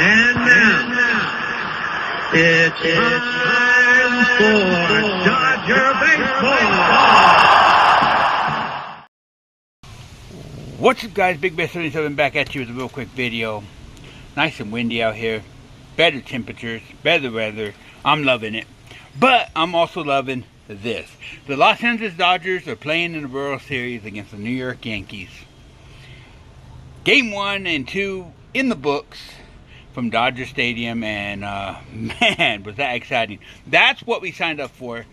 And now, it's time for Dodger Baseball. What's up, guys? Big Bear 77 back at you with a real quick video. Nice and windy out here. Better temperatures, better weather. I'm loving it. But I'm also loving this. The Los Angeles Dodgers are playing in the World Series against the New York Yankees. Game 1 and 2 in the books from Dodger Stadium, and man, was that exciting. That's what we signed up for. You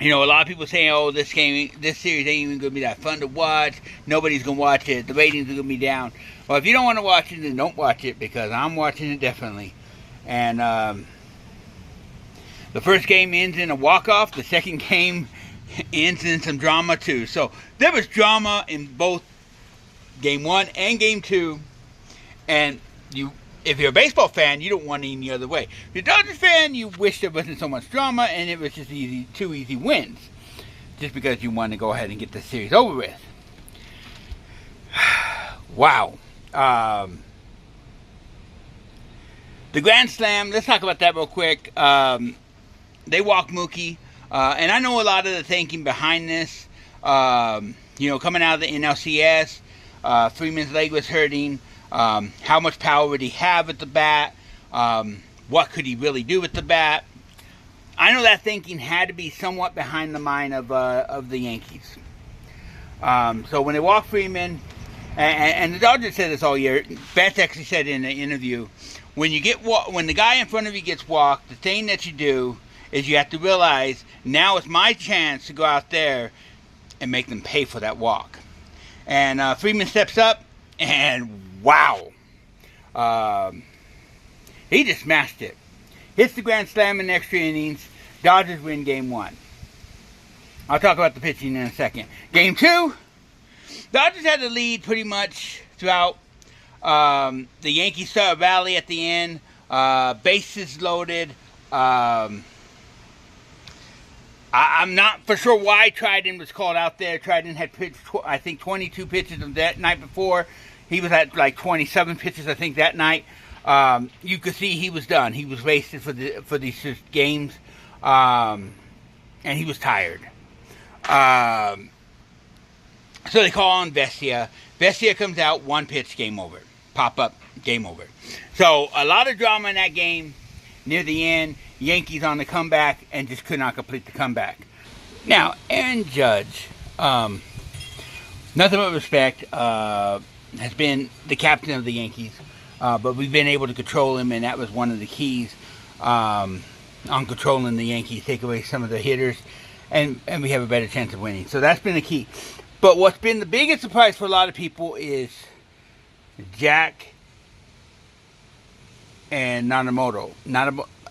know, a lot of people saying, oh, this series ain't even going to be that fun to watch. Nobody's going to watch it. The ratings are going to be down. Well, if you don't want to watch it, then don't watch it, because I'm watching it definitely. And the first game ends in a walk-off. The second game ends in some drama, too. So there was drama in both Game 1 and Game 2. And if you're a baseball fan, you don't want it any other way. If you're a Dodgers fan, you wish there wasn't so much drama and it was just two easy wins. Just because you want to go ahead and get the series over with. Wow. The Grand Slam, let's talk about that real quick. They walked Mookie. And I know a lot of the thinking behind this. You know, coming out of the NLCS, Freeman's leg was hurting. How much power would he have at the bat? What could he really do with the bat? I know that thinking had to be somewhat behind the mind of the Yankees. So when they walked Freeman, and the Dodgers said this all year, Betts actually said in an interview, when the guy in front of you gets walked, the thing that you do is you have to realize, now it's my chance to go out there and make them pay for that walk. And Freeman steps up, and wow. He just smashed it. Hits the grand slam in extra innings. Dodgers win Game 1. I'll talk about the pitching in a second. Game 2, Dodgers had the lead pretty much throughout. The Yankees start a rally at the end. Bases loaded. I'm not for sure why Triton was called out there. Triton had pitched, I think, 22 pitches of that night before. He was at like 27 pitches, I think, that night. You could see he was done. He was wasted for these games, and he was tired. So they call on Vesia. Vesia comes out, one pitch, game over. Pop up, game over. So a lot of drama in that game. Near the end, Yankees on the comeback and just could not complete the comeback. Now, Aaron Judge, nothing but respect, has been the captain of the Yankees, but we've been able to control him, and that was one of the keys on controlling the Yankees, take away some of the hitters, and we have a better chance of winning. So that's been the key. But what's been the biggest surprise for a lot of people is Jack and Nanamoto.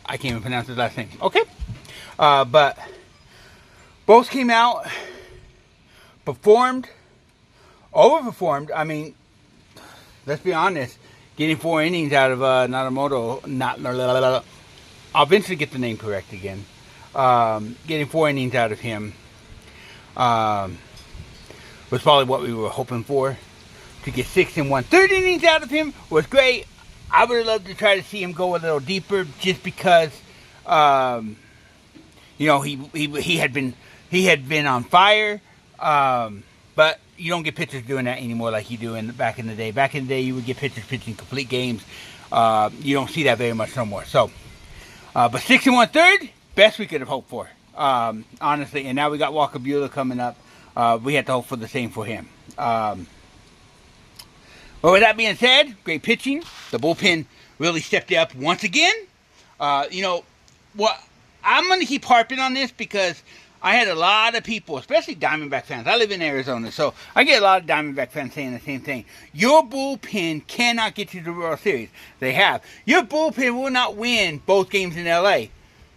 I can't even pronounce his last name. Okay. But both came out, performed, overperformed. I mean, let's be honest. Getting 4 innings out of Nanamoto, I'll eventually get the name correct again. Getting 4 innings out of him was probably what we were hoping for. To get 6 1/3 innings out of him was great. I would have loved to try to see him go a little deeper, just because, you know, he had been on fire. But you don't get pitchers doing that anymore like you do back in the day. Back in the day, you would get pitchers pitching complete games. You don't see that very much no more. So, but 6 1/3, best we could have hoped for, honestly. And now we got Walker Buehler coming up. We had to hope for the same for him. Well, with that being said, great pitching. The bullpen really stepped up once again. You know, I'm going to keep harping on this because I had a lot of people, especially Diamondback fans. I live in Arizona, so I get a lot of Diamondback fans saying the same thing. Your bullpen cannot get you to the World Series. They have. Your bullpen will not win both games in L.A.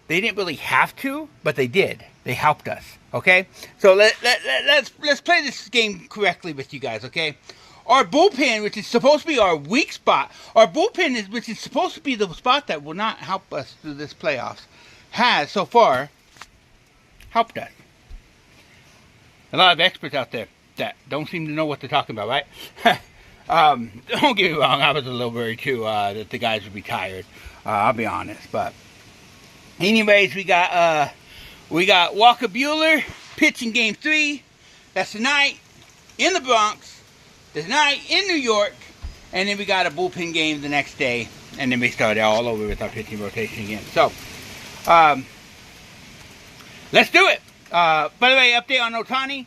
They didn't really have to, but they did. They helped us, okay? So let's play this game correctly with you guys, okay? Our bullpen, which is supposed to be our weak spot, which is supposed to be the spot that will not help us through this playoffs, has so far helped us. A lot of experts out there that don't seem to know what they're talking about, right? Don't get me wrong, I was a little worried too that the guys would be tired. I'll be honest, but anyways, we got Walker Buehler pitching Game 3. That's tonight in the Bronx. Tonight in New York, and then we got a bullpen game the next day, and then we start all over with our pitching rotation again. So, let's do it. By the way, update on Ohtani.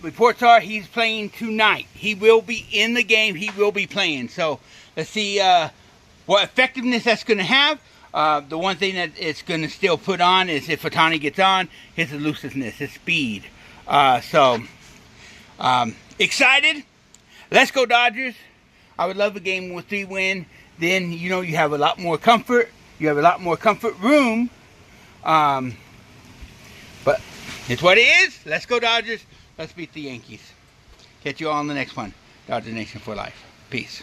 Reports are he's playing tonight. He will be in the game. He will be playing. So let's see what effectiveness that's going to have. The one thing that it's going to still put on is if Ohtani gets on, his elusiveness, his speed. Excited. Let's go Dodgers. I would love a Game 3 win. Then, you know, you have a lot more comfort. You have a lot more comfort room. But it's what it is. Let's go Dodgers. Let's beat the Yankees. Catch you all on the next one. Dodger Nation for life. Peace.